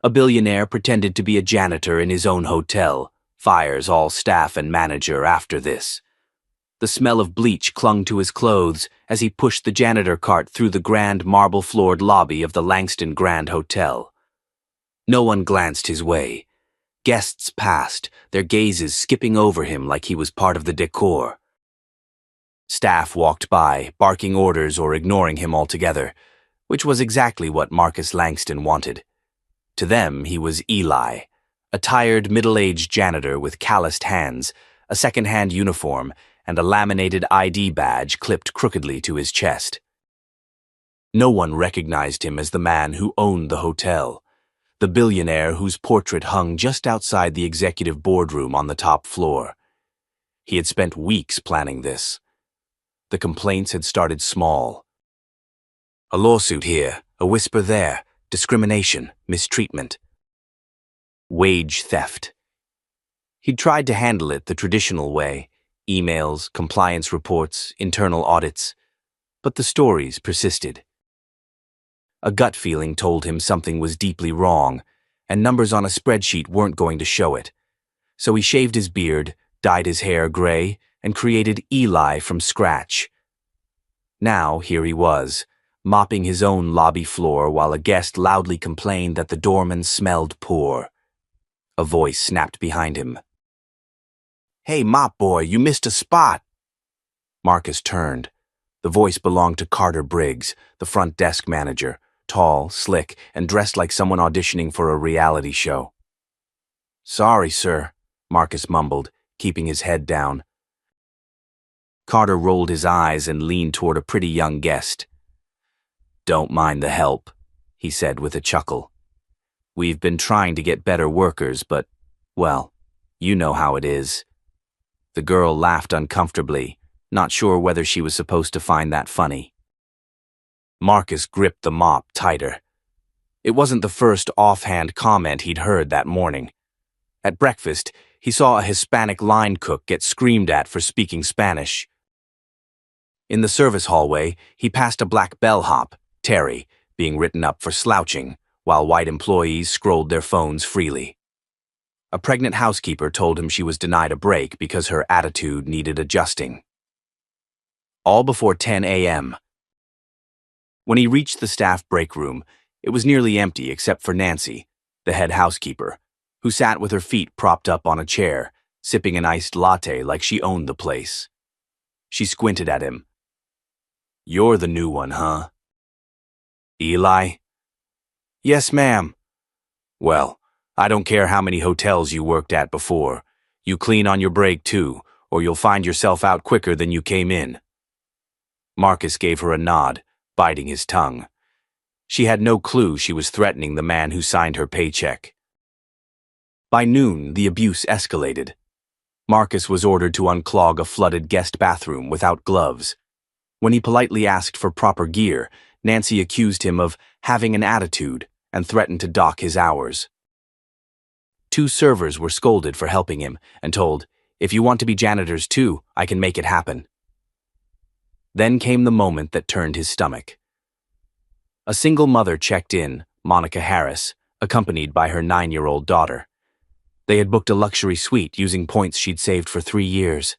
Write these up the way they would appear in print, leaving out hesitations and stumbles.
A billionaire pretended to be a janitor in his own hotel, fires all staff and manager after this. The smell of bleach clung to his clothes as he pushed the janitor cart through the grand marble-floored lobby of the Langston Grand Hotel. No one glanced his way. Guests passed, their gazes skipping over him like he was part of the decor. Staff walked by, barking orders or ignoring him altogether, which was exactly what Marcus Langston wanted. To them, he was Eli, a tired, middle-aged janitor with calloused hands, a second-hand uniform, and a laminated ID badge clipped crookedly to his chest. No one recognized him as the man who owned the hotel, the billionaire whose portrait hung just outside the executive boardroom on the top floor. He had spent weeks planning this. The complaints had started small. A lawsuit here, a whisper there, discrimination, mistreatment. Wage theft. He'd tried to handle it the traditional way, emails, compliance reports, internal audits, but the stories persisted. A gut feeling told him something was deeply wrong, and numbers on a spreadsheet weren't going to show it. So he shaved his beard, dyed his hair gray, and created Eli from scratch. Now, here he was, mopping his own lobby floor while a guest loudly complained that the doorman smelled poor. A voice snapped behind him. "Hey, mop boy, you missed a spot." Marcus turned. The voice belonged to Carter Briggs, the front desk manager, tall, slick, and dressed like someone auditioning for a reality show. "Sorry, sir," Marcus mumbled, keeping his head down. Carter rolled his eyes and leaned toward a pretty young guest. "Don't mind the help," he said with a chuckle. "We've been trying to get better workers, but, well, you know how it is." The girl laughed uncomfortably, not sure whether she was supposed to find that funny. Marcus gripped the mop tighter. It wasn't the first offhand comment he'd heard that morning. At breakfast, he saw a Hispanic line cook get screamed at for speaking Spanish. In the service hallway, he passed a black bellhop, Terry, being written up for slouching, while white employees scrolled their phones freely. A pregnant housekeeper told him she was denied a break because her attitude needed adjusting. All before 10 a.m. When he reached the staff break room, it was nearly empty except for Nancy, the head housekeeper, who sat with her feet propped up on a chair, sipping an iced latte like she owned the place. She squinted at him. "You're the new one, huh?" "Eli?" "Yes, ma'am." "Well, I don't care how many hotels you worked at before. You clean on your break too, or you'll find yourself out quicker than you came in." Marcus gave her a nod, biting his tongue. She had no clue she was threatening the man who signed her paycheck. By noon, the abuse escalated. Marcus was ordered to unclog a flooded guest bathroom without gloves. When he politely asked for proper gear, Nancy accused him of having an attitude and threatened to dock his hours. 2 servers were scolded for helping him and told, "If you want to be janitors too, I can make it happen." Then came the moment that turned his stomach. A single mother checked in, Monica Harris, accompanied by her 9-year-old daughter. They had booked a luxury suite using points she'd saved for 3 years.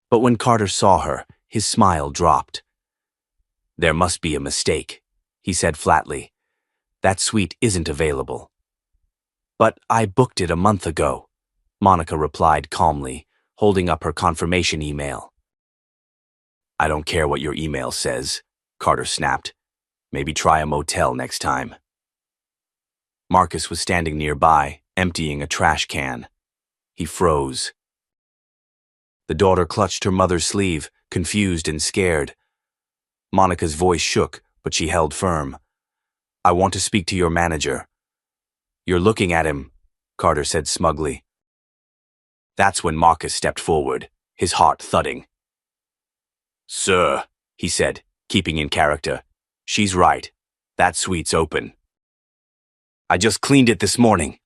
But when Carter saw her, his smile dropped. "There must be a mistake," he said flatly. "That suite isn't available." "But I booked it a month ago," Monica replied calmly, holding up her confirmation email. "I don't care what your email says," Carter snapped. "Maybe try a motel next time." Marcus was standing nearby, emptying a trash can. He froze. The daughter clutched her mother's sleeve, confused and scared. Monica's voice shook, but she held firm. "I want to speak to your manager." "You're looking at him," Carter said smugly. That's when Marcus stepped forward, his heart thudding. "Sir," he said, keeping in character, "she's right. That suite's open." "I just cleaned it this morning."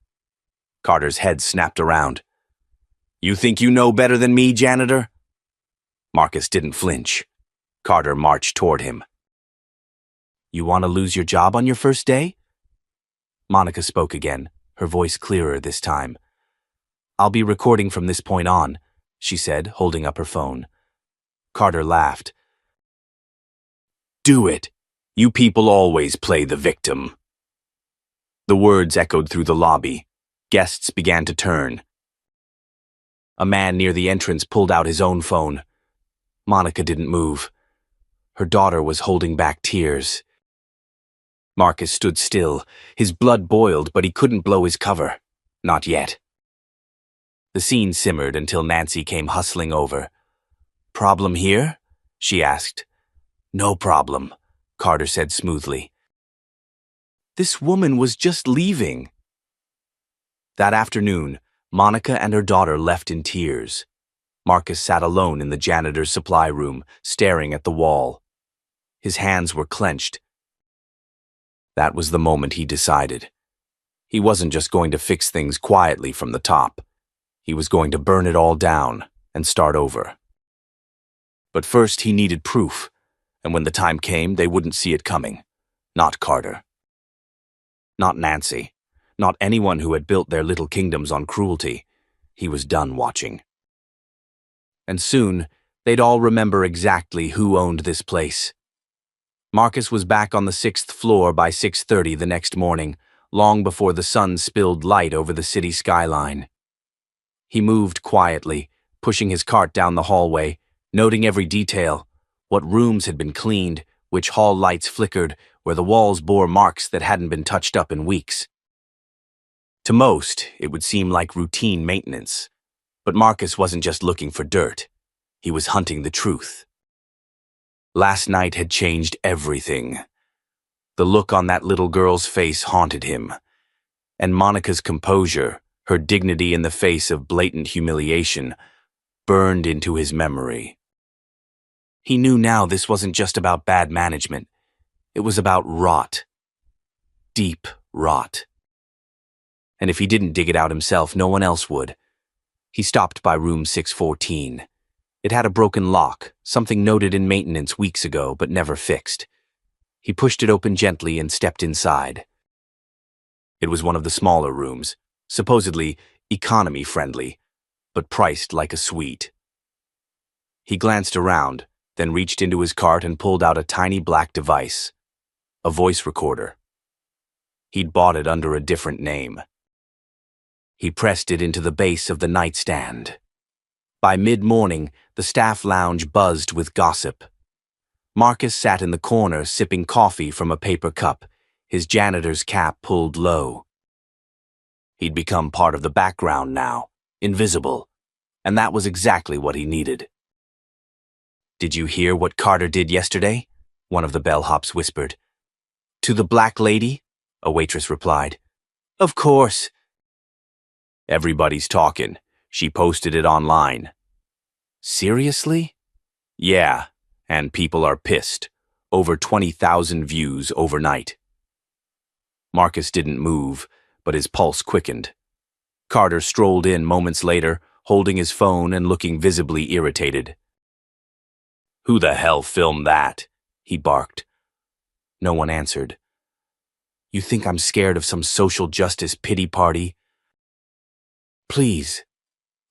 Carter's head snapped around. "You think you know better than me, janitor?" Marcus didn't flinch. Carter marched toward him. "You want to lose your job on your first day?" Monica spoke again, her voice clearer this time. "I'll be recording from this point on," she said, holding up her phone. Carter laughed. "Do it. You people always play the victim." The words echoed through the lobby. Guests began to turn. A man near the entrance pulled out his own phone. Monica didn't move. Her daughter was holding back tears. Marcus stood still. His blood boiled, but he couldn't blow his cover. Not yet. The scene simmered until Nancy came hustling over. "Problem here?" she asked. "No problem," Carter said smoothly. "This woman was just leaving." That afternoon, Monica and her daughter left in tears. Marcus sat alone in the janitor's supply room, staring at the wall. His hands were clenched. That was the moment he decided. He wasn't just going to fix things quietly from the top. He was going to burn it all down and start over. But first he needed proof, and when the time came, they wouldn't see it coming. Not Carter. Not Nancy. Not anyone who had built their little kingdoms on cruelty. He was done watching. And soon, they'd all remember exactly who owned this place. Marcus was back on the 6th floor by 6:30 the next morning, long before the sun spilled light over the city skyline. He moved quietly, pushing his cart down the hallway, noting every detail, what rooms had been cleaned, which hall lights flickered, where the walls bore marks that hadn't been touched up in weeks. To most, it would seem like routine maintenance. But Marcus wasn't just looking for dirt. He was hunting the truth. Last night had changed everything. The look on that little girl's face haunted him. And Monica's composure, her dignity in the face of blatant humiliation, burned into his memory. He knew now this wasn't just about bad management. It was about rot. Deep rot. And if he didn't dig it out himself, no one else would. He stopped by room 614. It had a broken lock, something noted in maintenance weeks ago but never fixed. He pushed it open gently and stepped inside. It was one of the smaller rooms, supposedly economy-friendly, but priced like a suite. He glanced around, then reached into his cart and pulled out a tiny black device, a voice recorder. He'd bought it under a different name. He pressed it into the base of the nightstand. By mid-morning, the staff lounge buzzed with gossip. Marcus sat in the corner sipping coffee from a paper cup, his janitor's cap pulled low. He'd become part of the background now, invisible, and that was exactly what he needed. "Did you hear what Carter did yesterday?" one of the bellhops whispered. "To the black lady?" a waitress replied. "Of course." "Everybody's talking. She posted it online." "Seriously?" "Yeah, and people are pissed. Over 20,000 views overnight." Marcus didn't move, but his pulse quickened. Carter strolled in moments later, holding his phone and looking visibly irritated. "Who the hell filmed that?" he barked. No one answered. "You think I'm scared of some social justice pity party?" "Please.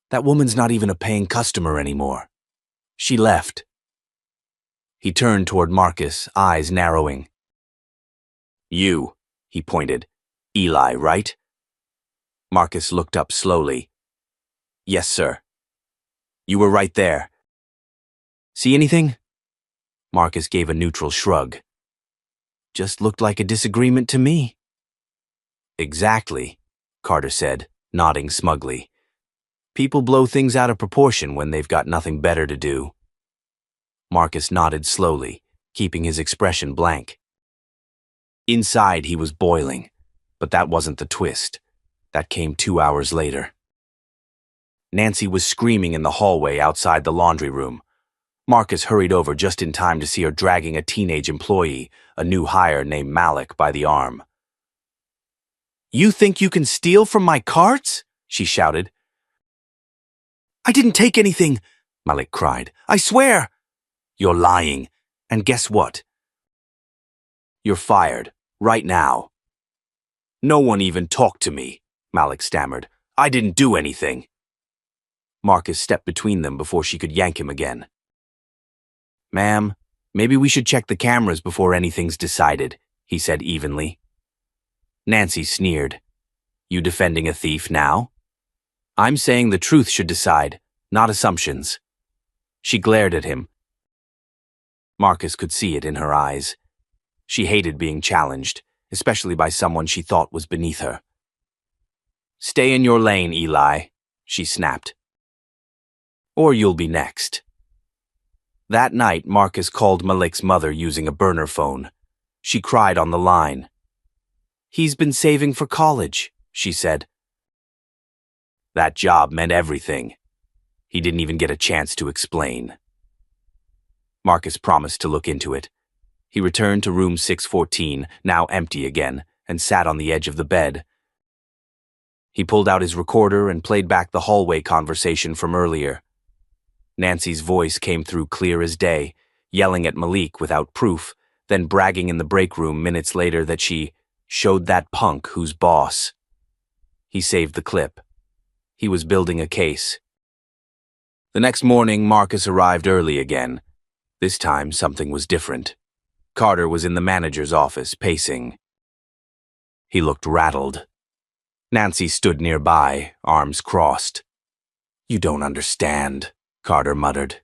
That woman's not even a paying customer anymore. She left." He turned toward Marcus, eyes narrowing. "You," he pointed. "Eli, right?" Marcus looked up slowly. "Yes, sir." "You were right there." "See anything?" Marcus gave a neutral shrug. "Just looked like a disagreement to me." "Exactly," Carter said, nodding smugly. "People blow things out of proportion when they've got nothing better to do." Marcus nodded slowly, keeping his expression blank. Inside he was boiling, but that wasn't the twist. That came 2 hours later. Nancy was screaming in the hallway outside the laundry room. Marcus hurried over just in time to see her dragging a teenage employee, a new hire named Malik, by the arm. "You think you can steal from my carts?" she shouted. "I didn't take anything," Malik cried. "I swear." "You're lying. And guess what? You're fired. Right now." No one even talked to me, Malik stammered. I didn't do anything. Marcus stepped between them before she could yank him again. Ma'am, maybe we should check the cameras before anything's decided, he said evenly. Nancy sneered. You defending a thief now? I'm saying the truth should decide, not assumptions. She glared at him. Marcus could see it in her eyes. She hated being challenged, especially by someone she thought was beneath her. Stay in your lane, Eli, she snapped. Or you'll be next. That night, Marcus called Malik's mother using a burner phone. She cried on the line. He's been saving for college, she said. That job meant everything. He didn't even get a chance to explain. Marcus promised to look into it. He returned to room 614, now empty again, and sat on the edge of the bed. He pulled out his recorder and played back the hallway conversation from earlier. Nancy's voice came through clear as day, yelling at Malik without proof, then bragging in the break room minutes later that she showed that punk who's boss. He saved the clip. He was building a case. The next morning, Marcus arrived early again. This time, something was different. Carter was in the manager's office, pacing. He looked rattled. Nancy stood nearby, arms crossed. You don't understand, Carter muttered.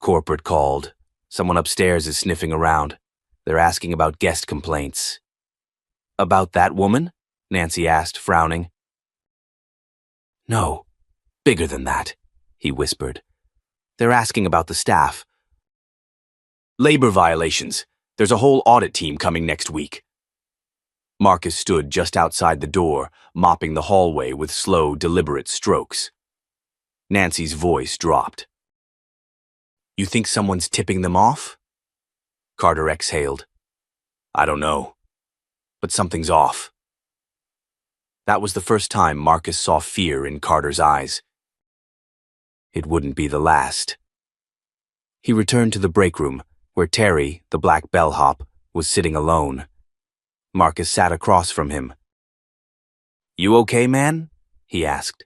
Corporate called. Someone upstairs is sniffing around. They're asking about guest complaints. About that woman? Nancy asked, frowning. No, bigger than that, he whispered. They're asking about the staff. Labor violations. There's a whole audit team coming next week. Marcus stood just outside the door, mopping the hallway with slow, deliberate strokes. Nancy's voice dropped. You think someone's tipping them off? Carter exhaled. I don't know, but something's off. That was the first time Marcus saw fear in Carter's eyes. It wouldn't be the last. He returned to the break room, where Terry, the black bellhop, was sitting alone. Marcus sat across from him. You okay, man? He asked.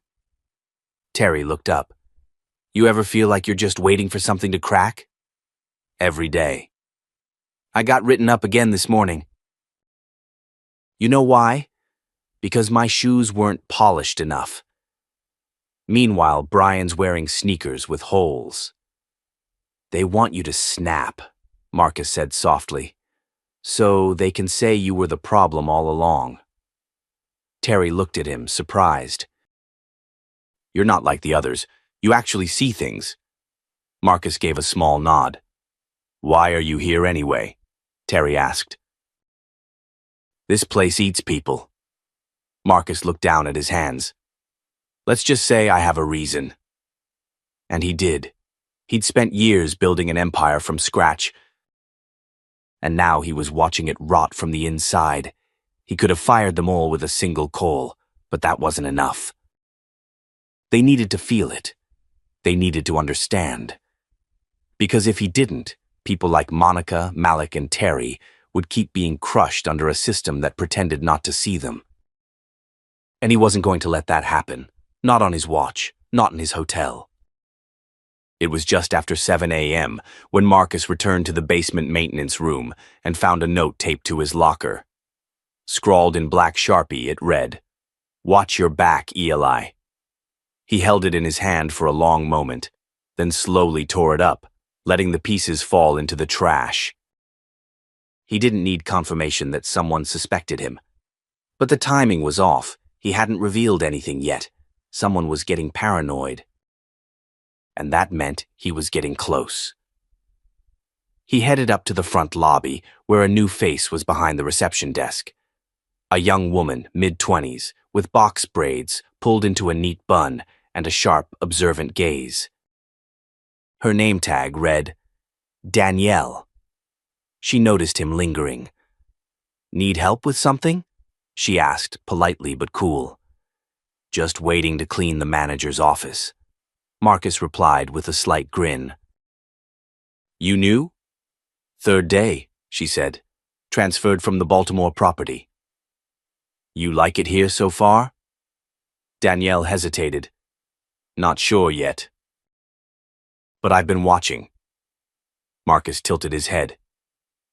Terry looked up. You ever feel like you're just waiting for something to crack? Every day. I got written up again this morning. You know why? Because my shoes weren't polished enough. Meanwhile, Brian's wearing sneakers with holes. They want you to snap, Marcus said softly, so they can say you were the problem all along. Terry looked at him, surprised. You're not like the others. You actually see things. Marcus gave a small nod. Why are you here anyway? Terry asked. This place eats people. Marcus looked down at his hands. Let's just say I have a reason. And he did. He'd spent years building an empire from scratch, and now he was watching it rot from the inside. He could have fired them all with a single call, but that wasn't enough. They needed to feel it. They needed to understand. Because if he didn't, people like Monica, Malik, and Terry would keep being crushed under a system that pretended not to see them. And he wasn't going to let that happen. Not on his watch, not in his hotel. It was just after 7 a.m. when Marcus returned to the basement maintenance room and found a note taped to his locker. Scrawled in black Sharpie, it read, "Watch your back, Eli." He held it in his hand for a long moment, then slowly tore it up, letting the pieces fall into the trash. He didn't need confirmation that someone suspected him. But the timing was off. He hadn't revealed anything yet. Someone was getting paranoid. And that meant he was getting close. He headed up to the front lobby, where a new face was behind the reception desk. A young woman, mid-20s, with box braids pulled into a neat bun and a sharp, observant gaze. Her name tag read, Danielle. She noticed him lingering. Need help with something? She asked, politely but cool. Just waiting to clean the manager's office. Marcus replied with a slight grin. You knew? Third day, she said. Transferred from the Baltimore property. You like it here so far? Danielle hesitated. Not sure yet. But I've been watching. Marcus tilted his head.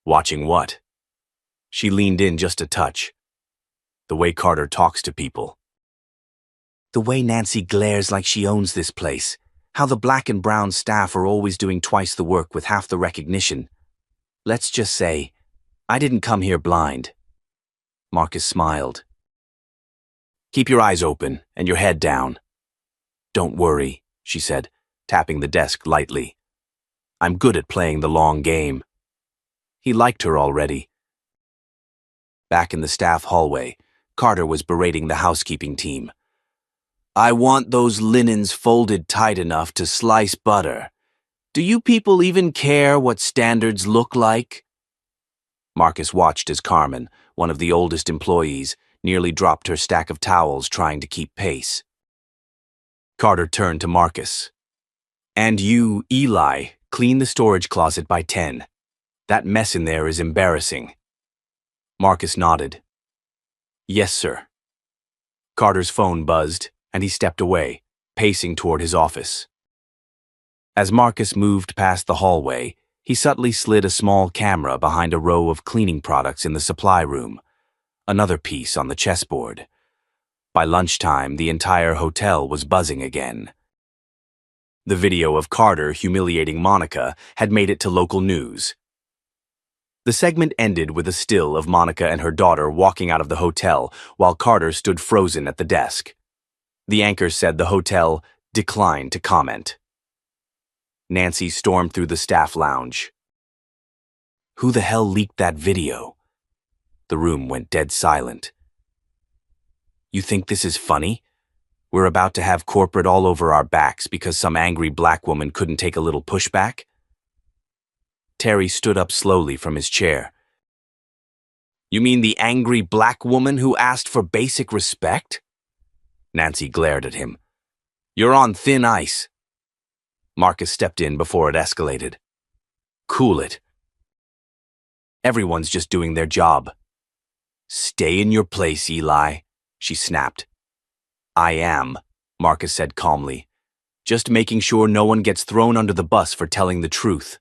Watching what? She leaned in just a touch. The way Carter talks to people. The way Nancy glares like she owns this place. How the black and brown staff are always doing twice the work with half the recognition. Let's just say, I didn't come here blind. Marcus smiled. Keep your eyes open and your head down. Don't worry, she said, tapping the desk lightly. I'm good at playing the long game. He liked her already. Back in the staff hallway, Carter was berating the housekeeping team. I want those linens folded tight enough to slice butter. Do you people even care what standards look like? Marcus watched as Carmen, one of the oldest employees, nearly dropped her stack of towels trying to keep pace. Carter turned to Marcus. And you, Eli, clean the storage closet by 10. That mess in there is embarrassing. Marcus nodded. Yes, sir. Carter's phone buzzed, and he stepped away, pacing toward his office. As Marcus moved past the hallway, he subtly slid a small camera behind a row of cleaning products in the supply room, another piece on the chessboard. By lunchtime, the entire hotel was buzzing again. The video of Carter humiliating Monica had made it to local news. The segment ended with a still of Monica and her daughter walking out of the hotel while Carter stood frozen at the desk. The anchor said the hotel declined to comment. Nancy stormed through the staff lounge. Who the hell leaked that video? The room went dead silent. You think this is funny? We're about to have corporate all over our backs because some angry black woman couldn't take a little pushback? Terry stood up slowly from his chair. You mean the angry black woman who asked for basic respect? Nancy glared at him. You're on thin ice. Marcus stepped in before it escalated. Cool it. Everyone's just doing their job. Stay in your place, Eli, she snapped. I am, Marcus said calmly. Just making sure no one gets thrown under the bus for telling the truth.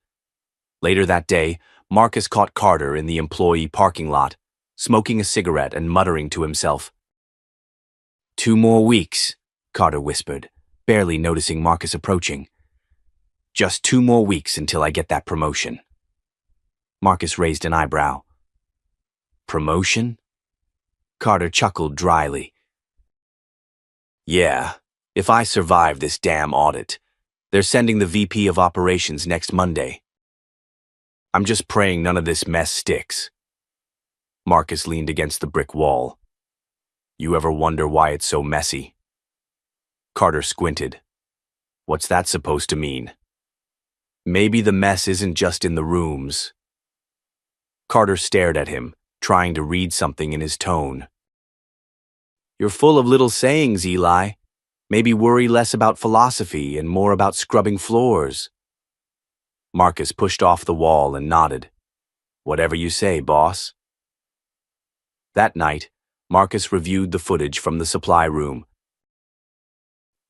Later that day, Marcus caught Carter in the employee parking lot, smoking a cigarette and muttering to himself. 2 more weeks, Carter whispered, barely noticing Marcus approaching. Just 2 more weeks until I get that promotion. Marcus raised an eyebrow. Promotion? Carter chuckled dryly. Yeah, if I survive this damn audit. They're sending the VP of Operations next Monday. I'm just praying none of this mess sticks. Marcus leaned against the brick wall. You ever wonder why it's so messy? Carter squinted. What's that supposed to mean? Maybe the mess isn't just in the rooms. Carter stared at him, trying to read something in his tone. You're full of little sayings, Eli. Maybe worry less about philosophy and more about scrubbing floors. Marcus pushed off the wall and nodded. Whatever you say, boss. That night, Marcus reviewed the footage from the supply room.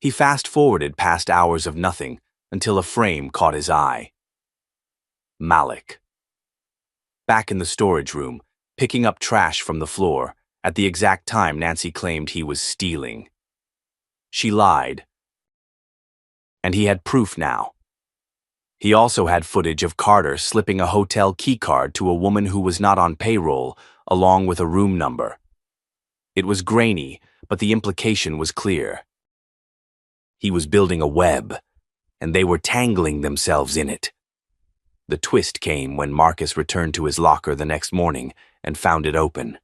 He fast-forwarded past hours of nothing until a frame caught his eye. Malik. Back in the storage room, picking up trash from the floor, at the exact time Nancy claimed he was stealing. She lied. And he had proof now. He also had footage of Carter slipping a hotel keycard to a woman who was not on payroll, along with a room number. It was grainy, but the implication was clear. He was building a web, and they were tangling themselves in it. The twist came when Marcus returned to his locker the next morning and found it open.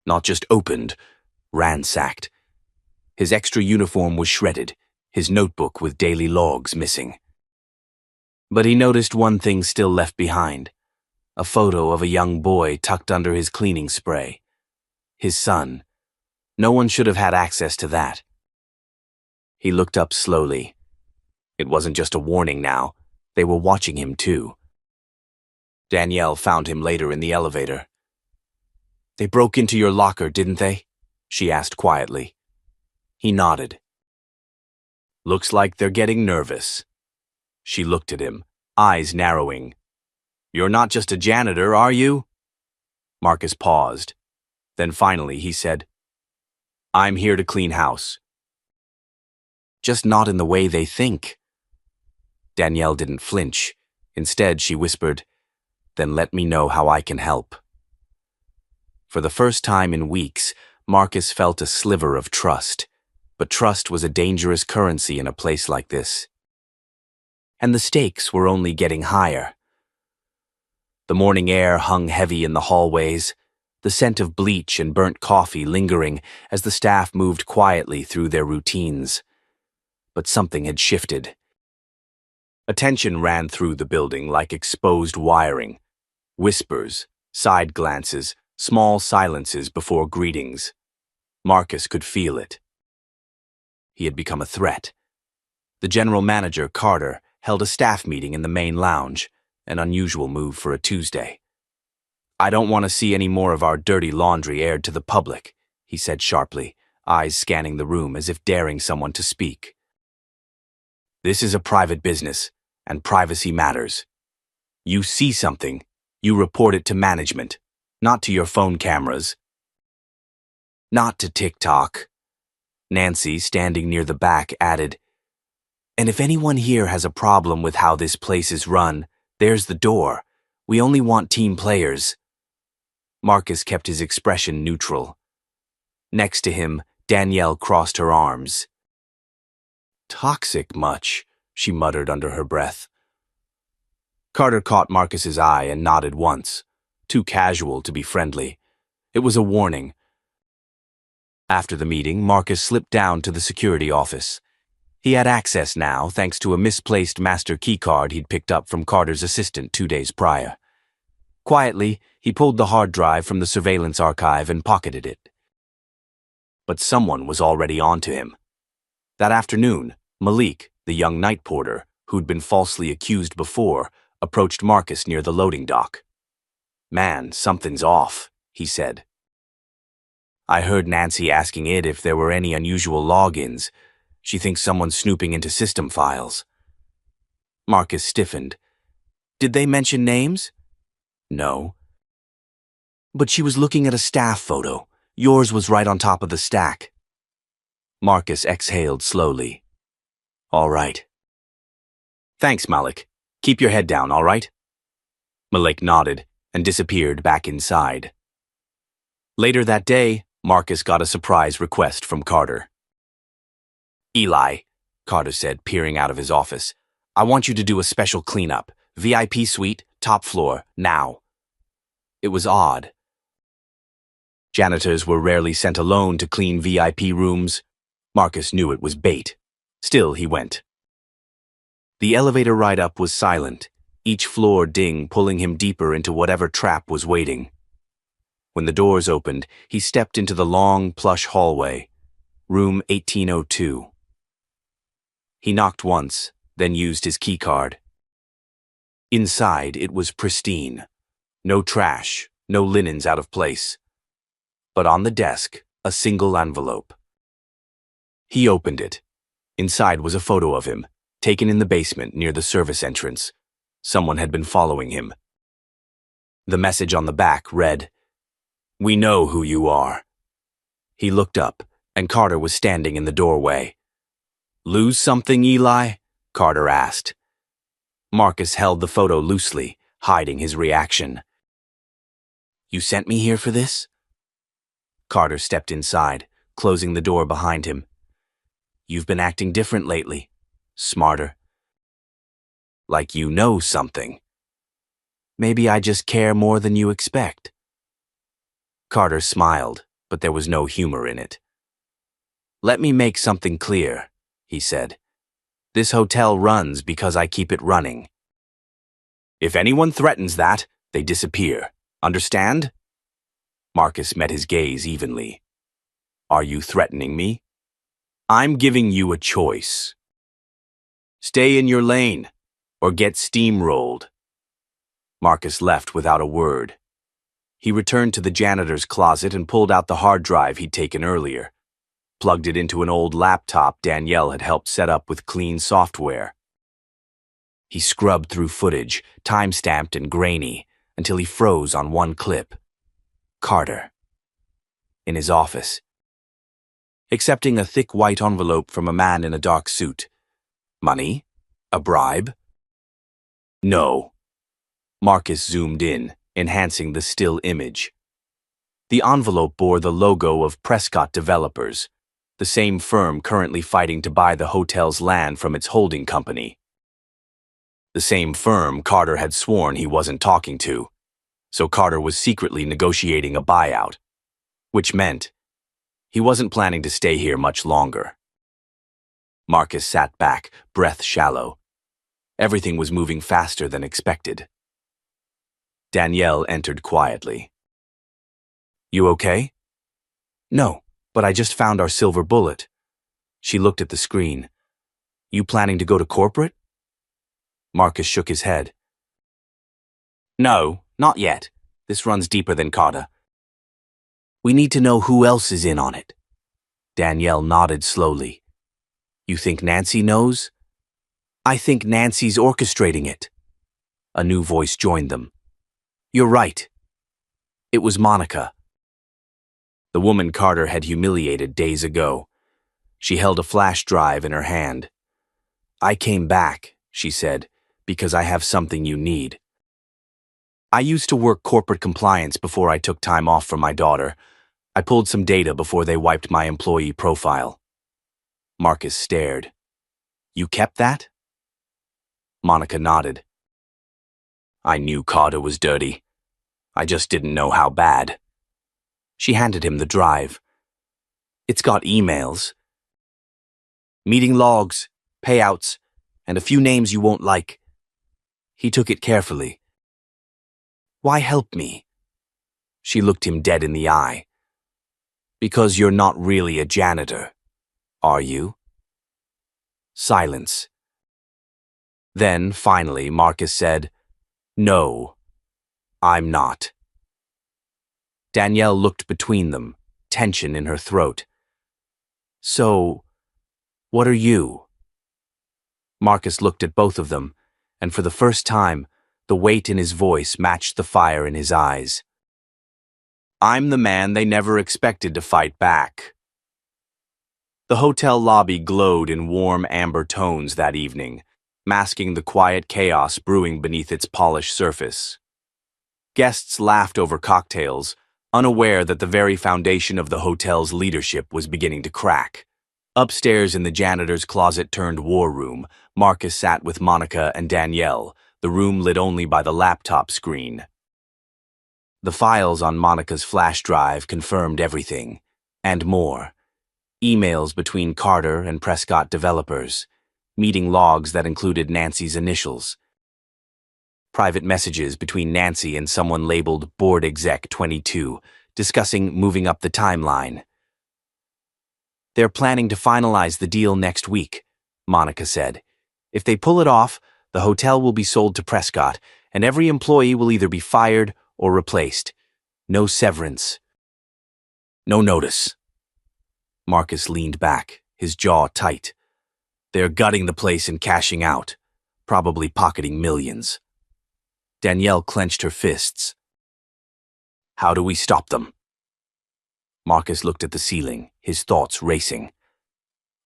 Not just opened, ransacked. His extra uniform was shredded, his notebook with daily logs missing. But he noticed one thing still left behind, a photo of a young boy tucked under his cleaning spray. His son. No one should have had access to that. He looked up slowly. It wasn't just a warning now. They were watching him too. Danielle found him later in the elevator. They broke into your locker, didn't they? She asked quietly. He nodded. Looks like they're getting nervous. She looked at him, eyes narrowing. You're not just a janitor, are you? Marcus paused. Then finally he said, I'm here to clean house. Just not in the way they think. Danielle didn't flinch. Instead, she whispered, Then let me know how I can help. For the first time in weeks, Marcus felt a sliver of trust. But trust was a dangerous currency in a place like this. And the stakes were only getting higher. The morning air hung heavy in the hallways, the scent of bleach and burnt coffee lingering as the staff moved quietly through their routines. But something had shifted. Attention ran through the building like exposed wiring. Whispers, side glances, small silences before greetings. Marcus could feel it. He had become a threat. The general manager, Carter, held a staff meeting in the main lounge, an unusual move for a Tuesday. I don't want to see any more of our dirty laundry aired to the public, he said sharply, eyes scanning the room as if daring someone to speak. This is a private business, and privacy matters. You see something, you report it to management, not to your phone cameras. Not to TikTok. Nancy, standing near the back, added, And if anyone here has a problem with how this place is run, there's the door. We only want team players. Marcus kept his expression neutral. Next to him, Danielle crossed her arms. Toxic much, she muttered under her breath. Carter caught Marcus's eye and nodded once, too casual to be friendly. It was a warning. After the meeting, Marcus slipped down to the security office. He had access now, thanks to a misplaced master keycard he'd picked up from Carter's assistant 2 days prior. Quietly, he pulled the hard drive from the surveillance archive and pocketed it. But someone was already onto him. That afternoon, Malik, the young night porter, who'd been falsely accused before, approached Marcus near the loading dock. Man, something's off, he said. I heard Nancy asking it if there were any unusual logins. She thinks someone's snooping into system files. Marcus stiffened. Did they mention names? No. But she was looking at a staff photo. Yours was right on top of the stack. Marcus exhaled slowly. All right. Thanks, Malik. Keep your head down, all right? Malik nodded and disappeared back inside. Later that day, Marcus got a surprise request from Carter. Eli, Carter said, peering out of his office, I want you to do a special cleanup. VIP suite, top floor, now. It was odd. Janitors were rarely sent alone to clean VIP rooms. Marcus knew it was bait. Still, he went. The elevator ride up was silent, each floor ding pulling him deeper into whatever trap was waiting. When the doors opened, he stepped into the long, plush hallway, room 1802. He knocked once, then used his keycard. Inside, it was pristine. No trash, no linens out of place. But on the desk, a single envelope. He opened it. Inside was a photo of him, taken in the basement near the service entrance. Someone had been following him. The message on the back read, We know who you are. He looked up, and Carter was standing in the doorway. Lose something, Eli? Carter asked. Marcus held the photo loosely, hiding his reaction. You sent me here for this? Carter stepped inside, closing the door behind him. You've been acting different lately. Smarter. Like you know something. Maybe I just care more than you expect. Carter smiled, but there was no humor in it. Let me make something clear, he said. This hotel runs because I keep it running. If anyone threatens that, they disappear. Understand? Marcus met his gaze evenly. Are you threatening me? I'm giving you a choice. Stay in your lane, or get steamrolled. Marcus left without a word. He returned to the janitor's closet and pulled out the hard drive he'd taken earlier, plugged it into an old laptop Danielle had helped set up with clean software. He scrubbed through footage, time-stamped and grainy, until he froze on one clip. Carter. In his office. Accepting a thick white envelope from a man in a dark suit. Money? A bribe? No. Marcus zoomed in, enhancing the still image. The envelope bore the logo of Prescott Developers, the same firm currently fighting to buy the hotel's land from its holding company. The same firm Carter had sworn he wasn't talking to, so Carter was secretly negotiating a buyout, which meant he wasn't planning to stay here much longer. Marcus sat back, breath shallow. Everything was moving faster than expected. Danielle entered quietly. You okay? No, but I just found our silver bullet. She looked at the screen. You planning to go to corporate? Marcus shook his head. No, not yet. This runs deeper than Carter. We need to know who else is in on it. Danielle nodded slowly. You think Nancy knows? I think Nancy's orchestrating it. A new voice joined them. You're right. It was Monica. The woman Carter had humiliated days ago. She held a flash drive in her hand. I came back, she said, because I have something you need. I used to work corporate compliance before I took time off for my daughter. I pulled some data before they wiped my employee profile. Marcus stared. You kept that? Monica nodded. I knew Carter was dirty. I just didn't know how bad. She handed him the drive. It's got emails, meeting logs, payouts, and a few names you won't like. He took it carefully. Why help me? She looked him dead in the eye. Because you're not really a janitor, are you? Silence. Then, finally, Marcus said, No, I'm not. Danielle looked between them, tension in her throat. So, what are you? Marcus looked at both of them, and for the first time, the weight in his voice matched the fire in his eyes. I'm the man they never expected to fight back. The hotel lobby glowed in warm amber tones that evening, masking the quiet chaos brewing beneath its polished surface. Guests laughed over cocktails, unaware that the very foundation of the hotel's leadership was beginning to crack. Upstairs in the janitor's closet-turned-war room, Marcus sat with Monica and Danielle, the room lit only by the laptop screen. The files on Monica's flash drive confirmed everything, and more. Emails between Carter and Prescott Developers, meeting logs that included Nancy's initials, private messages between Nancy and someone labeled Board Exec 22, discussing moving up the timeline. They're planning to finalize the deal next week, Monica said. If they pull it off, the hotel will be sold to Prescott, and every employee will either be fired or replaced. No severance. No notice. Marcus leaned back, his jaw tight. They're gutting the place and cashing out, probably pocketing millions. Danielle clenched her fists. How do we stop them? Marcus looked at the ceiling, his thoughts racing.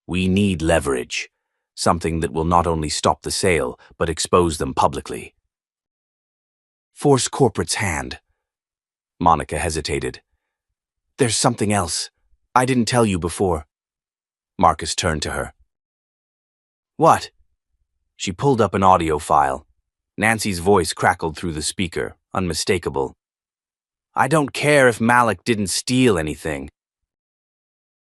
We need leverage, something that will not only stop the sale, but expose them publicly. Force corporate's hand. Monica hesitated. There's something else. I didn't tell you before. Marcus turned to her. What? She pulled up an audio file. Nancy's voice crackled through the speaker, unmistakable. I don't care if Malik didn't steal anything.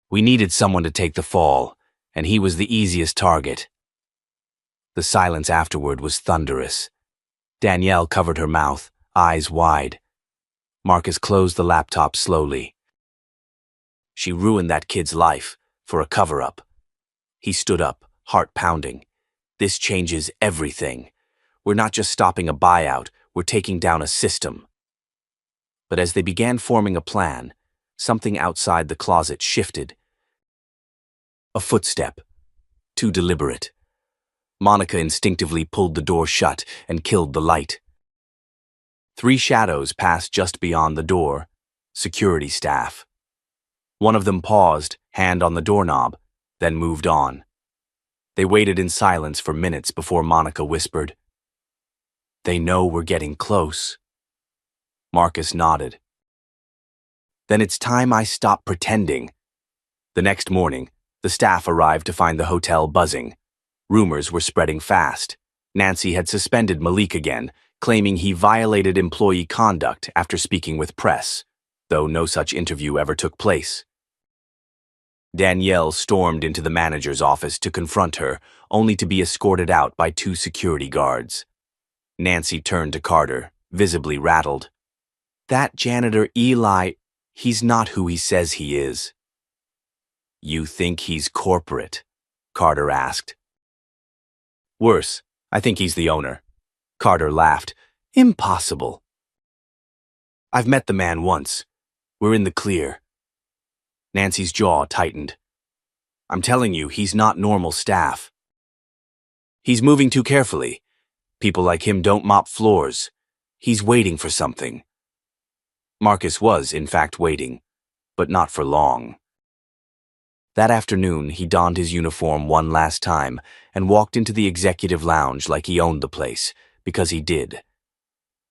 We needed someone to take the fall, and he was the easiest target. The silence afterward was thunderous. Danielle covered her mouth, eyes wide. Marcus closed the laptop slowly. She ruined that kid's life, for a cover-up. He stood up, heart pounding. This changes everything. We're not just stopping a buyout, we're taking down a system. But as they began forming a plan, something outside the closet shifted. A footstep, too deliberate. Monica instinctively pulled the door shut and killed the light. 3 shadows passed just beyond the door, security staff. One of them paused, hand on the doorknob, then moved on. They waited in silence for minutes before Monica whispered, "They know we're getting close." Marcus nodded. "Then it's time I stop pretending." The next morning, the staff arrived to find the hotel buzzing. Rumors were spreading fast. Nancy had suspended Malik again, claiming he violated employee conduct after speaking with press, though no such interview ever took place. Danielle stormed into the manager's office to confront her, only to be escorted out by 2 security guards. Nancy turned to Carter, visibly rattled. "That janitor Eli, he's not who he says he is." "You think he's corporate?" Carter asked. "Worse, I think he's the owner." Carter laughed. "Impossible." "I've met the man once. We're in the clear." Nancy's jaw tightened. "I'm telling you, he's not normal staff. He's moving too carefully. People like him don't mop floors. He's waiting for something." Marcus was, in fact, waiting, but not for long. That afternoon, he donned his uniform one last time and walked into the executive lounge like he owned the place, because he did.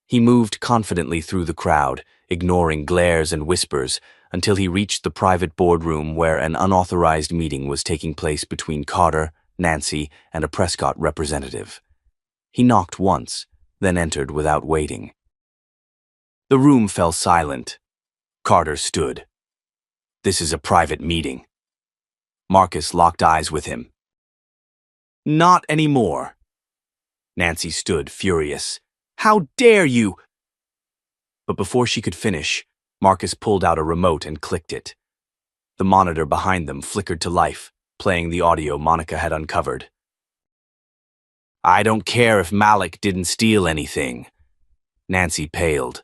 He moved confidently through the crowd, ignoring glares and whispers, until he reached the private boardroom where an unauthorized meeting was taking place between Carter, Nancy, and a Prescott representative. He knocked once, then entered without waiting. The room fell silent. Carter stood. "This is a private meeting." Marcus locked eyes with him. "Not anymore." Nancy stood, furious. "How dare you!" But before she could finish, Marcus pulled out a remote and clicked it. The monitor behind them flickered to life, playing the audio Monica had uncovered. "I don't care if Malik didn't steal anything." Nancy paled.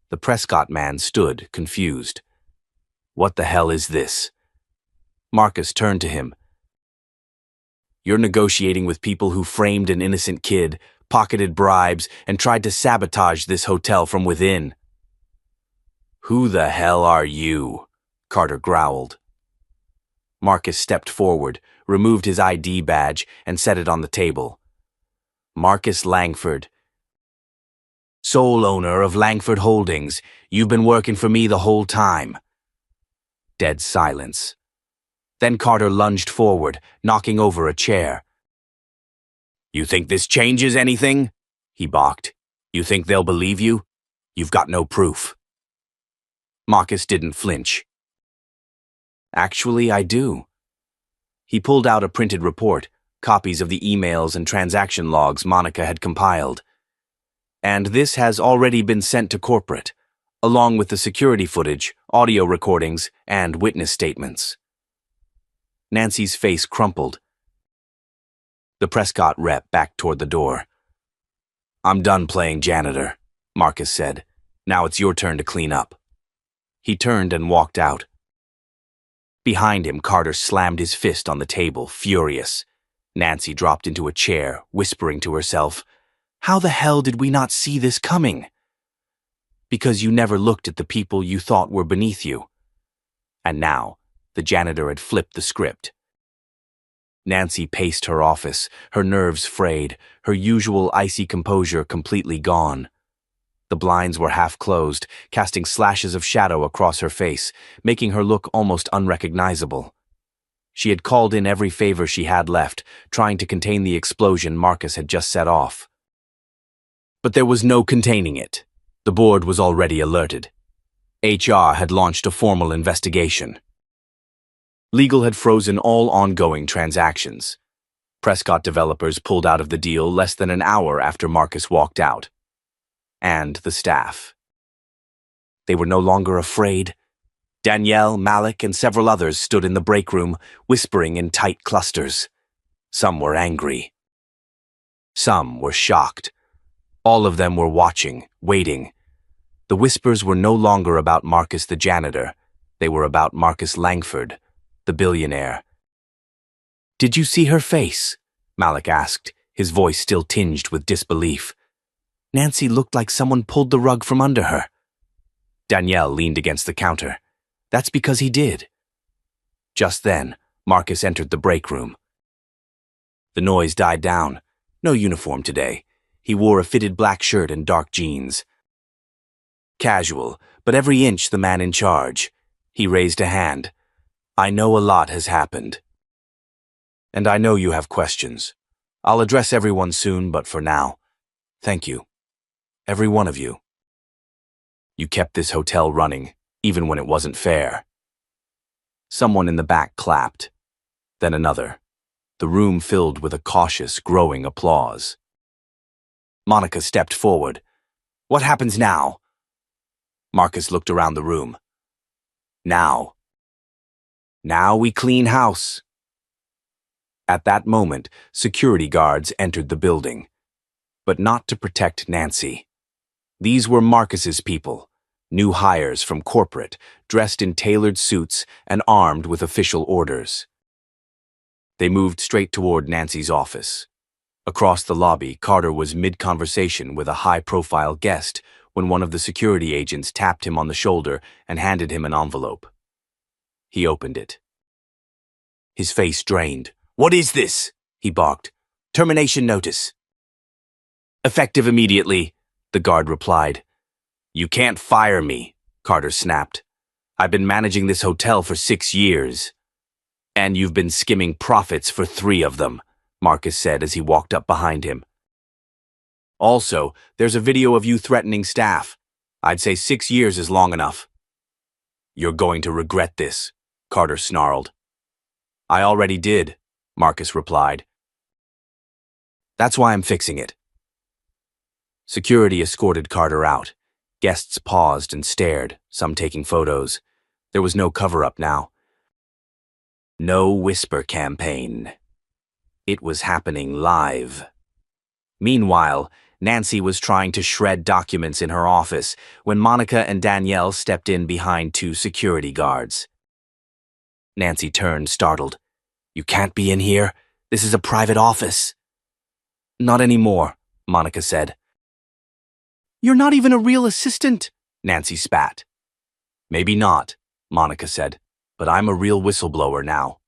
The Prescott man stood, confused. "What the hell is this?" Marcus turned to him. "You're negotiating with people who framed an innocent kid, pocketed bribes, and tried to sabotage this hotel from within." "Who the hell are you?" Carter growled. Marcus stepped forward, removed his ID badge, and set it on the table. "Marcus Langford, sole owner of Langford Holdings. You've been working for me the whole time." Dead silence. Then Carter lunged forward, knocking over a chair. "You think this changes anything?" he balked. "You think they'll believe you? You've got no proof." Marcus didn't flinch. "Actually, I do." He pulled out a printed report, copies of the emails and transaction logs Monica had compiled. "And this has already been sent to corporate, along with the security footage, audio recordings, and witness statements." Nancy's face crumpled. The Prescott rep backed toward the door. "I'm done playing janitor," Marcus said. "Now it's your turn to clean up." He turned and walked out. Behind him, Carter slammed his fist on the table, furious. Nancy dropped into a chair, whispering to herself, "How the hell did we not see this coming?" "Because you never looked at the people you thought were beneath you." And now, the janitor had flipped the script. Nancy paced her office, her nerves frayed, her usual icy composure completely gone. The blinds were half closed, casting slashes of shadow across her face, making her look almost unrecognizable. She had called in every favor she had left, trying to contain the explosion Marcus had just set off. But there was no containing it. The board was already alerted. HR had launched a formal investigation. Legal had frozen all ongoing transactions. Prescott developers pulled out of the deal less than an hour after Marcus walked out. And the staff. They were no longer afraid. Danielle, Malik, and several others stood in the break room, whispering in tight clusters. Some were angry. Some were shocked. All of them were watching, waiting. The whispers were no longer about Marcus the janitor. They were about Marcus Langford, the billionaire. "Did you see her face?" Malik asked, his voice still tinged with disbelief. "Nancy looked like someone pulled the rug from under her." Danielle leaned against the counter. "That's because he did." Just then, Marcus entered the break room. The noise died down. No uniform today. He wore a fitted black shirt and dark jeans. Casual, but every inch the man in charge. He raised a hand. "I know a lot has happened. And I know you have questions. I'll address everyone soon, but for now, thank you. Every one of you. You kept this hotel running, even when it wasn't fair." Someone in the back clapped. Then another. The room filled with a cautious, growing applause. Monica stepped forward. "What happens now?" Marcus looked around the room. Now we clean house." At that moment, security guards entered the building. But not to protect Nancy. These were Marcus's people, new hires from corporate, dressed in tailored suits and armed with official orders. They moved straight toward Nancy's office. Across the lobby, Carter was mid-conversation with a high-profile guest when one of the security agents tapped him on the shoulder and handed him an envelope. He opened it. His face drained. "What is this?" he barked. "Termination notice." "Effective immediately," the guard replied. "You can't fire me," Carter snapped. "I've been managing this hotel for 6 years." "And you've been skimming profits for 3 of them," Marcus said as he walked up behind him. "Also, there's a video of you threatening staff. I'd say 6 years is long enough." "You're going to regret this," Carter snarled. "I already did," Marcus replied. "That's why I'm fixing it." Security escorted Carter out. Guests paused and stared, some taking photos. There was no cover-up now. No whisper campaign. It was happening live. Meanwhile, Nancy was trying to shred documents in her office when Monica and Danielle stepped in behind 2 security guards. Nancy turned, startled. "You can't be in here. This is a private office." "Not anymore," Monica said. "You're not even a real assistant," Nancy spat. "Maybe not," Monica said, "but I'm a real whistleblower now."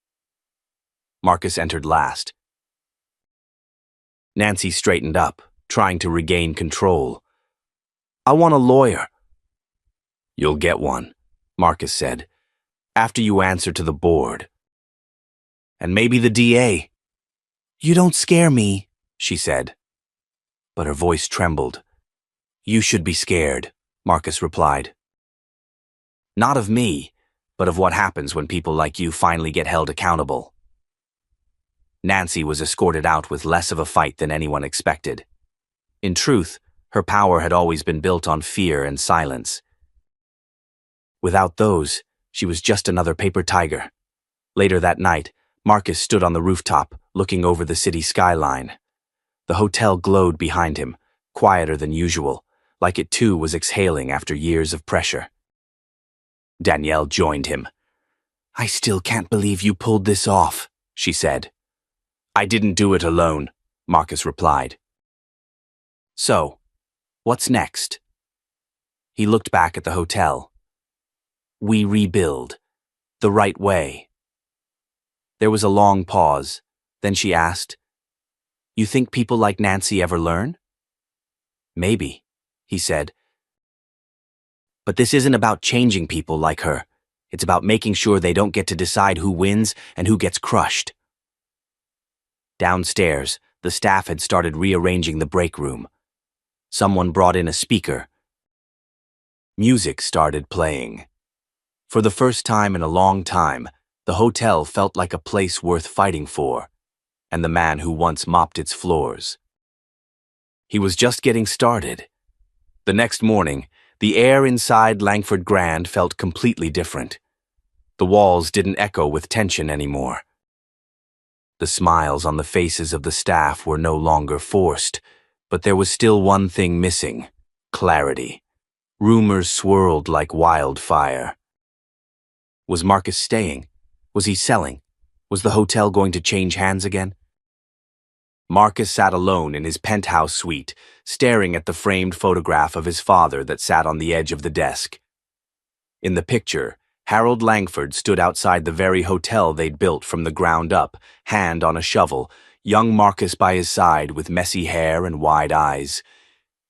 Marcus entered last. Nancy straightened up, trying to regain control. "I want a lawyer." "You'll get one," Marcus said, "after you answer to the board. And maybe the DA." "You don't scare me," she said. But her voice trembled. "You should be scared," Marcus replied. "Not of me, but of what happens when people like you finally get held accountable." Nancy was escorted out with less of a fight than anyone expected. In truth, her power had always been built on fear and silence. Without those, she was just another paper tiger. Later that night, Marcus stood on the rooftop, looking over the city skyline. The hotel glowed behind him, quieter than usual, like it too was exhaling after years of pressure. Danielle joined him. "I still can't believe you pulled this off," she said. "I didn't do it alone," Marcus replied. "So, what's next?" He looked back at the hotel. "We rebuild. The right way." There was a long pause. Then she asked, "You think people like Nancy ever learn?" "Maybe," he said. "But this isn't about changing people like her. It's about making sure they don't get to decide who wins and who gets crushed." Downstairs, the staff had started rearranging the break room. Someone brought in a speaker. Music started playing. For the first time in a long time, the hotel felt like a place worth fighting for, and the man who once mopped its floors. He was just getting started. The next morning, the air inside Langford Grand felt completely different. The walls didn't echo with tension anymore. The smiles on the faces of the staff were no longer forced, but there was still one thing missing: clarity. Rumors swirled like wildfire. Was Marcus staying? Was he selling? Was the hotel going to change hands again? Marcus sat alone in his penthouse suite, staring at the framed photograph of his father that sat on the edge of the desk. In the picture, Harold Langford stood outside the very hotel they'd built from the ground up, hand on a shovel, young Marcus by his side with messy hair and wide eyes.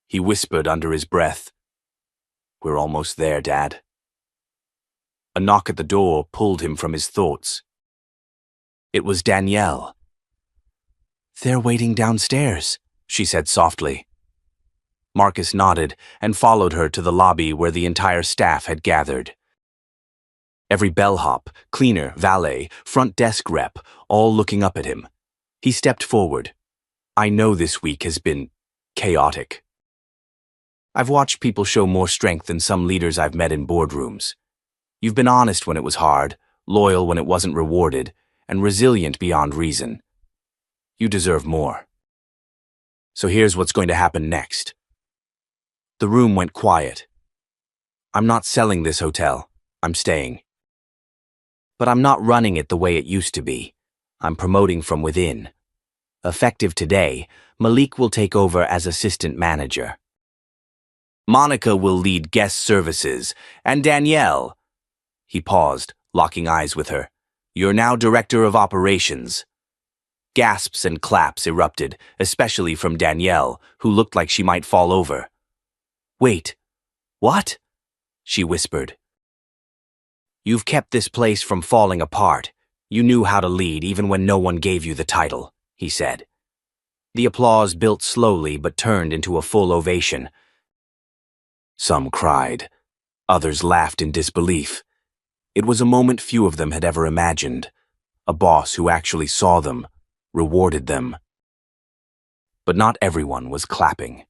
He whispered under his breath, "We're almost there, Dad." A knock at the door pulled him from his thoughts. It was Danielle. "They're waiting downstairs," she said softly. Marcus nodded and followed her to the lobby where the entire staff had gathered. Every bellhop, cleaner, valet, front desk rep, all looking up at him. He stepped forward. "I know this week has been chaotic. I've watched people show more strength than some leaders I've met in boardrooms. You've been honest when it was hard, loyal when it wasn't rewarded, and resilient beyond reason. You deserve more. So here's what's going to happen next." The room went quiet. "I'm not selling this hotel. I'm staying. But I'm not running it the way it used to be. I'm promoting from within. Effective today, Malik will take over as assistant manager. Monica will lead guest services, and Danielle—" He paused, locking eyes with her. "You're now director of operations." Gasps and claps erupted, especially from Danielle, who looked like she might fall over. "Wait, what?" she whispered. "You've kept this place from falling apart. You knew how to lead even when no one gave you the title," he said. The applause built slowly but turned into a full ovation. Some cried. Others laughed in disbelief. It was a moment few of them had ever imagined. A boss who actually saw them, rewarded them. But not everyone was clapping.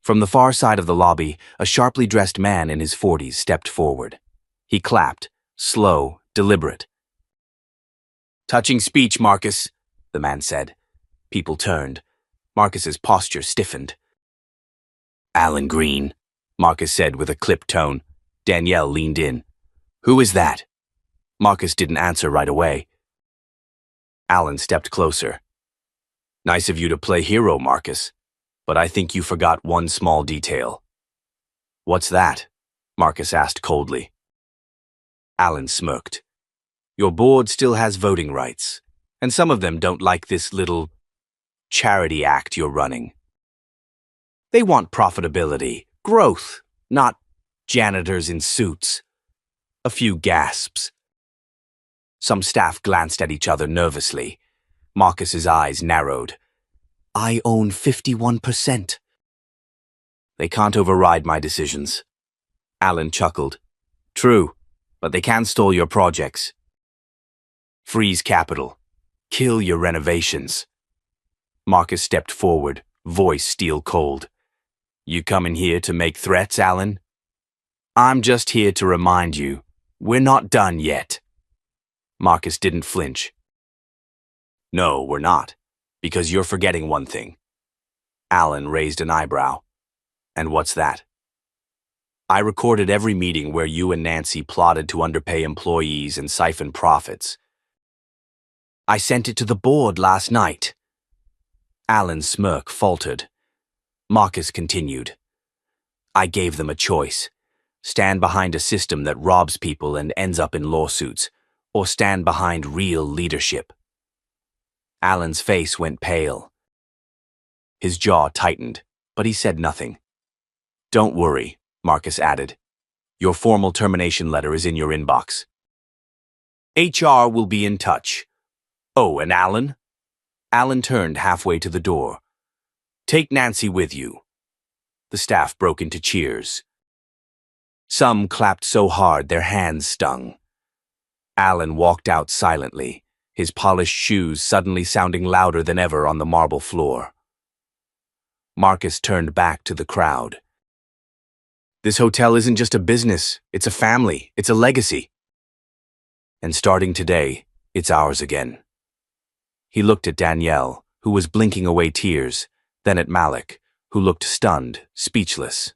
From the far side of the lobby, a sharply dressed man in his 40s stepped forward. He clapped, slow, deliberate. "Touching speech, Marcus," the man said. People turned. Marcus's posture stiffened. "Alan Green," Marcus said with a clipped tone. Danielle leaned in. "Who is that?" Marcus didn't answer right away. Alan stepped closer. "Nice of you to play hero, Marcus, but I think you forgot one small detail." "What's that?" Marcus asked coldly. Alan smirked. "Your board still has voting rights, and some of them don't like this little charity act you're running. They want profitability, growth, not janitors in suits." A few gasps. Some staff glanced at each other nervously. Marcus's eyes narrowed. "I own 51%. "They can't override my decisions." Alan chuckled. "True, but they can stall your projects. Freeze capital. Kill your renovations." Marcus stepped forward, voice steel cold. "You coming here to make threats, Alan?" "I'm just here to remind you, we're not done yet." Marcus didn't flinch. "No, we're not, because you're forgetting one thing." Alan raised an eyebrow. "And what's that?" "I recorded every meeting where you and Nancy plotted to underpay employees and siphon profits. I sent it to the board last night." Alan's smirk faltered. Marcus continued. "I gave them a choice. Stand behind a system that robs people and ends up in lawsuits, or stand behind real leadership." Alan's face went pale. His jaw tightened, but he said nothing. "Don't worry," Marcus added. "Your formal termination letter is in your inbox. HR will be in touch. Oh, and Alan?" Alan turned halfway to the door. "Take Nancy with you." The staff broke into cheers. Some clapped so hard their hands stung. Alan walked out silently, his polished shoes suddenly sounding louder than ever on the marble floor. Marcus turned back to the crowd. "This hotel isn't just a business, it's a family, it's a legacy. And starting today, it's ours again." He looked at Danielle, who was blinking away tears, then at Malik, who looked stunned, speechless.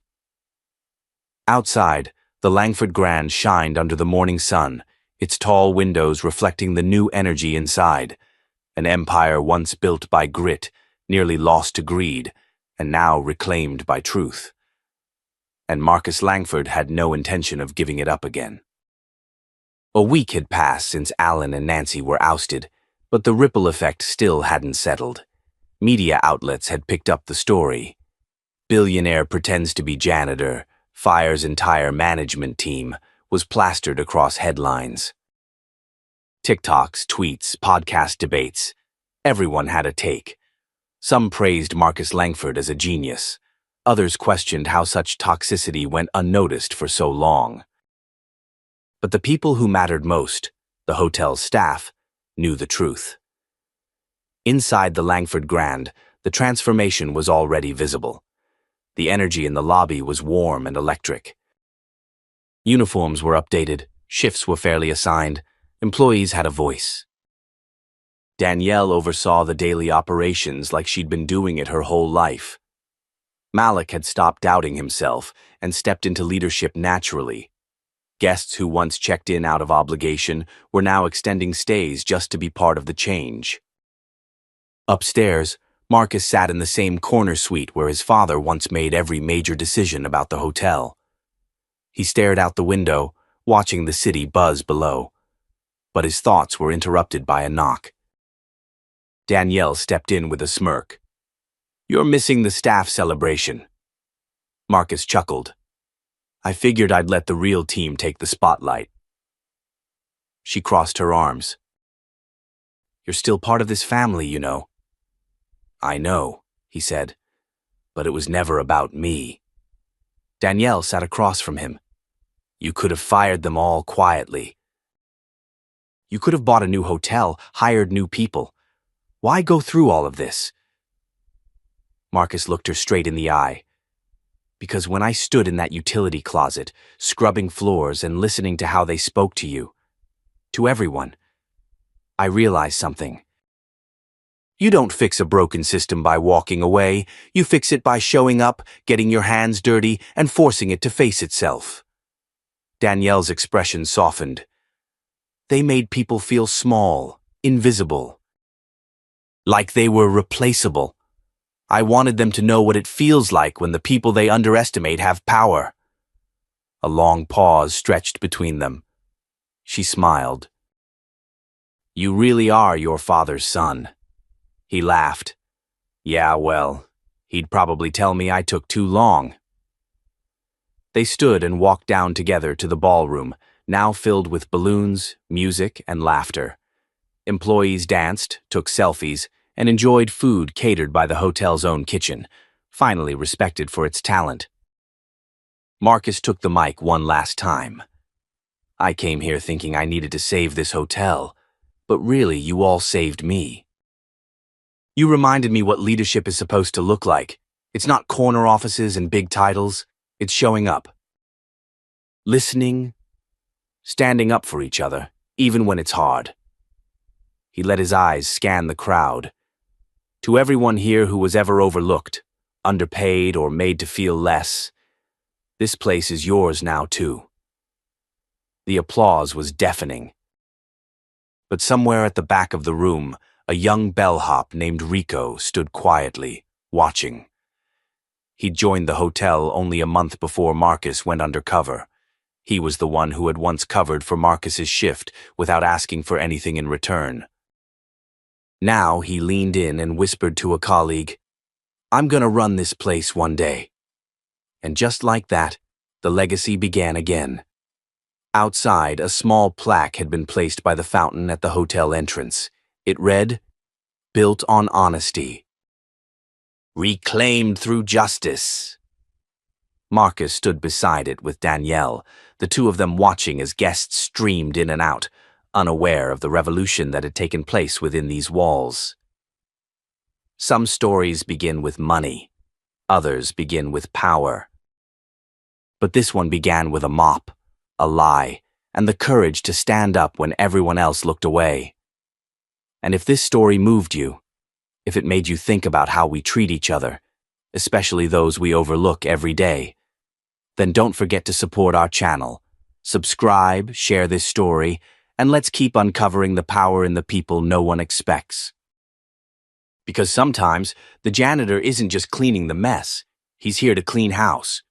Outside, the Langford Grand shined under the morning sun, its tall windows reflecting the new energy inside. An empire once built by grit, nearly lost to greed, and now reclaimed by truth. And Marcus Langford had no intention of giving it up again. A week had passed since Alan and Nancy were ousted, but the ripple effect still hadn't settled. Media outlets had picked up the story. Billionaire pretends to be janitor, fires entire management team, was plastered across headlines. TikToks, tweets, podcast debates. Everyone had a take. Some praised Marcus Langford as a genius. Others questioned how such toxicity went unnoticed for so long. But the people who mattered most, the hotel's staff, knew the truth. Inside the Langford Grand, the transformation was already visible. The energy in the lobby was warm and electric. Uniforms were updated, shifts were fairly assigned, employees had a voice. Danielle oversaw the daily operations like she'd been doing it her whole life. Malik had stopped doubting himself and stepped into leadership naturally. Guests who once checked in out of obligation were now extending stays just to be part of the change. Upstairs, Marcus sat in the same corner suite where his father once made every major decision about the hotel. He stared out the window, watching the city buzz below. But his thoughts were interrupted by a knock. Danielle stepped in with a smirk. "You're missing the staff celebration." Marcus chuckled. "I figured I'd let the real team take the spotlight." She crossed her arms. "You're still part of this family, you know." "I know," he said, "but it was never about me." Danielle sat across from him. "You could have fired them all quietly. You could have bought a new hotel, hired new people. Why go through all of this?" Marcus looked her straight in the eye. "Because when I stood in that utility closet, scrubbing floors and listening to how they spoke to you, to everyone, I realized something. You don't fix a broken system by walking away. You fix it by showing up, getting your hands dirty, and forcing it to face itself." Danielle's expression softened. "They made people feel small, invisible. Like they were replaceable. I wanted them to know what it feels like when the people they underestimate have power." A long pause stretched between them. She smiled. "You really are your father's son." He laughed. "Yeah, well, he'd probably tell me I took too long." They stood and walked down together to the ballroom, now filled with balloons, music, and laughter. Employees danced, took selfies, and enjoyed food catered by the hotel's own kitchen, finally respected for its talent. Marcus took the mic one last time. "I came here thinking I needed to save this hotel, but really you all saved me. You reminded me what leadership is supposed to look like. It's not corner offices and big titles. It's showing up. Listening, standing up for each other, even when it's hard." He let his eyes scan the crowd. "To everyone here who was ever overlooked, underpaid, or made to feel less, this place is yours now too." The applause was deafening. But somewhere at the back of the room, a young bellhop named Rico stood quietly, watching. He'd joined the hotel only a month before Marcus went undercover. He was the one who had once covered for Marcus's shift without asking for anything in return. Now he leaned in and whispered to a colleague, "I'm gonna run this place one day." And just like that, the legacy began again. Outside, a small plaque had been placed by the fountain at the hotel entrance. It read, "Built on honesty. Reclaimed through justice." Marcus stood beside it with Danielle, the two of them watching as guests streamed in and out, unaware of the revolution that had taken place within these walls. Some stories begin with money, others begin with power. But this one began with a mop, a lie, and the courage to stand up when everyone else looked away. And if this story moved you, if it made you think about how we treat each other, especially those we overlook every day, Then don't forget to support our channel. Subscribe, share this story, and let's keep uncovering the power in the people no one expects. Because sometimes, the janitor isn't just cleaning the mess. He's here to clean house.